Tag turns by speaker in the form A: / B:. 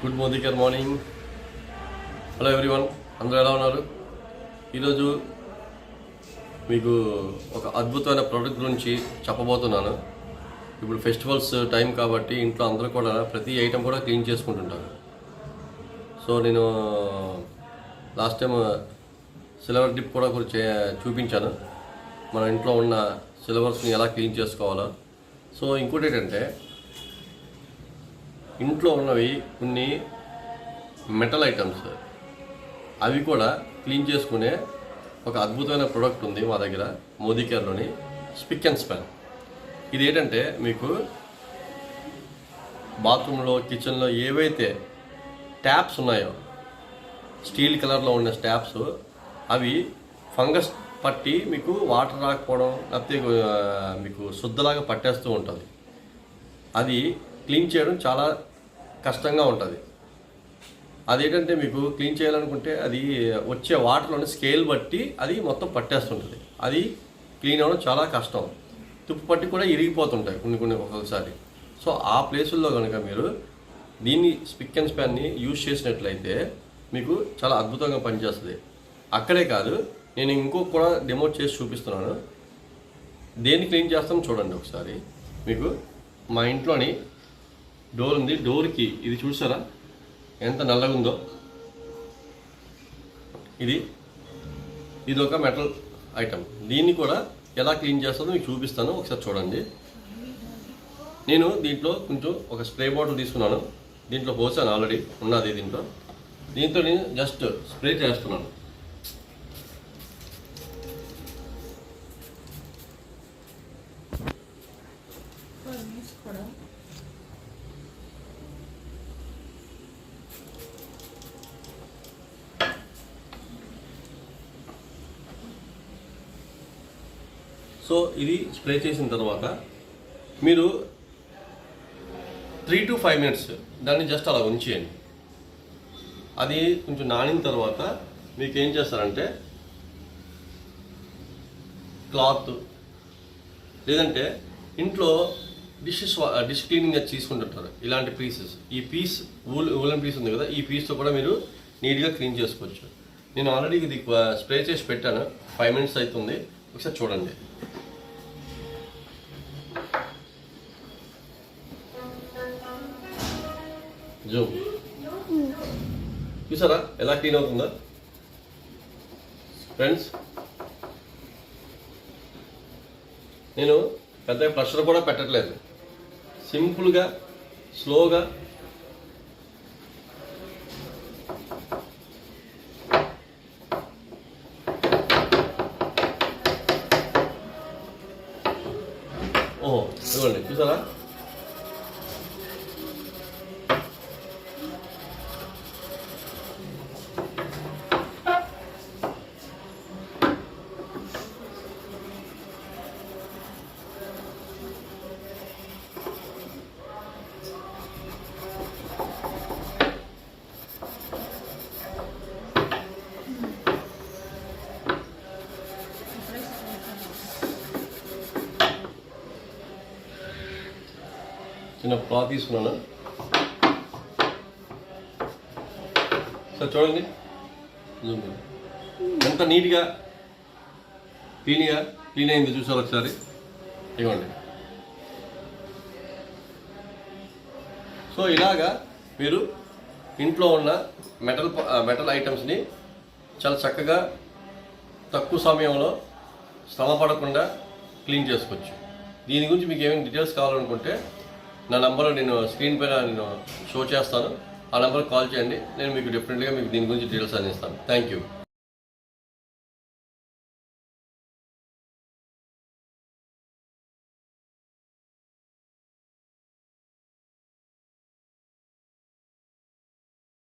A: Good morning. Hello everyone, అందరూ ఎలా ఉన్నారు? ఈరోజు మీకు ఒక అద్భుతమైన ప్రోడక్ట్ గురించి చెప్పబోతున్నాను. ఇప్పుడు ఫెస్టివల్స్ టైం కాబట్టి ఇంట్లో అందరూ కూడా ప్రతి ఐటెం కూడా క్లీన్ చేసుకుంటుంటారు. సో నేను లాస్ట్ టైం సిల్వర్ డిప్ కూడా చూపించాను, మన ఇంట్లో ఉన్న సిల్వర్స్ని ఎలా క్లీన్ చేసుకోవాలో. సో ఇంకోటి ఏంటంటే, ఇంట్లో ఉన్నవి కొన్ని మెటల్ ఐటమ్స్, అవి కూడా క్లీన్ చేసుకునే ఒక అద్భుతమైన ప్రోడక్ట్ ఉంది మా దగ్గర మోదీకేర్లోని, స్పిక్ అండ్ స్పాన్. ఇది ఏంటంటే, మీకు బాత్రూంలో కిచెన్లో ఏవైతే ట్యాప్స్ ఉన్నాయో, స్టీల్ కలర్లో ఉన్న ట్యాప్స్, అవి ఫంగస్ పట్టి మీకు వాటర్ రాకపోవడం, లేకపోతే మీకు శుద్ధలాగా పట్టేస్తూ ఉంటుంది. అది క్లీన్ చేయడం చాలా కష్టంగా ఉంటుంది. అదేంటంటే, మీకు క్లీన్ చేయాలనుకుంటే అది వచ్చే వాటర్లోని స్కేల్ బట్టి అది మొత్తం పట్టేస్తుంటుంది. అది క్లీన్ అవ్వడం చాలా కష్టం. తుప్పు పట్టి కూడా ఇరిగిపోతుంటాయి కొన్ని ఒక్కొక్కసారి. సో ఆ ప్లేసుల్లో కనుక మీరు దీన్ని స్పిక్ అండ్ స్పాన్ని యూజ్ చేసినట్లయితే మీకు చాలా అద్భుతంగా పనిచేస్తుంది. అక్కడే కాదు, నేను ఇంకొక కూడా డెమో చేసి చూపిస్తున్నాను. దేన్ని క్లీన్ చేస్తామో చూడండి ఒకసారి. మీకు మా ఇంట్లోని డోర్ ఉంది, డోర్కి ఇది చూసారా ఎంత నల్లగా ఉందో. ఇది ఒక మెటల్ ఐటమ్. దీన్ని కూడా ఎలా క్లీన్ చేస్తుందో మీకు చూపిస్తాను, ఒకసారి చూడండి. నేను దీంట్లో కొంచెం ఒక స్ప్రే బాటిల్ తీసుకున్నాను, దీంట్లో పోసాను, ఆల్రెడీ ఉన్నది దీంతో నేను జస్ట్ స్ప్రే చేస్తున్నాను. సో ఇది స్ప్రే చేసిన తర్వాత మీరు 3 to 5 minutes దాన్ని జస్ట్ అలా ఉంచేయండి. అది కొంచెం నానిన తర్వాత మీకు ఏం చేస్తారంటే, క్లాత్ లేదంటే ఇంట్లో డిష్ క్లీనింగ్ తీసుకుంటుంటారు, ఇలాంటి పీసెస్. ఈ పీస్ ఊలన్ పీస్ ఉంది కదా, ఈ పీస్తో కూడా మీరు నీట్గా క్లీన్ చేసుకోవచ్చు. నేను ఆల్రెడీ ఇది స్ప్రే చేసి పెట్టాను, 5 minutes అవుతుంది. ఒకసారి చూడండి. జూమ్ చూసారా ఎలా క్లీన్ అవుతుందో ఫ్రెండ్స్. నేను పెద్ద ప్రెషర్ కూడా పెట్టట్లేదు, సింపుల్గా స్లోగా ఇదిగోండి, చూసారా. చిన్న క్లాత్ తీసుకున్నాను సార్, చూడండి ఎంత నీట్గా క్లీన్ అయింది చూసారు ఒకసారి. ఇవ్వండి. సో ఇలాగా మీరు ఇంట్లో ఉన్న మెటల్ ఐటమ్స్ని చాలా చక్కగా తక్కువ సమయంలో శ్రమ పడకుండా క్లీన్ చేసుకోవచ్చు. దీని గురించి మీకు ఏమైనా డీటెయిల్స్ కావాలనుకుంటే నా నంబర్ నేను స్క్రీన్ పైన షో చేస్తాను, ఆ నెంబర్కి కాల్ చేయండి. నేను మీకు డెఫినెట్గా మీకు దీని గురించి డీటెయిల్స్ అందిస్తాను. Thank you.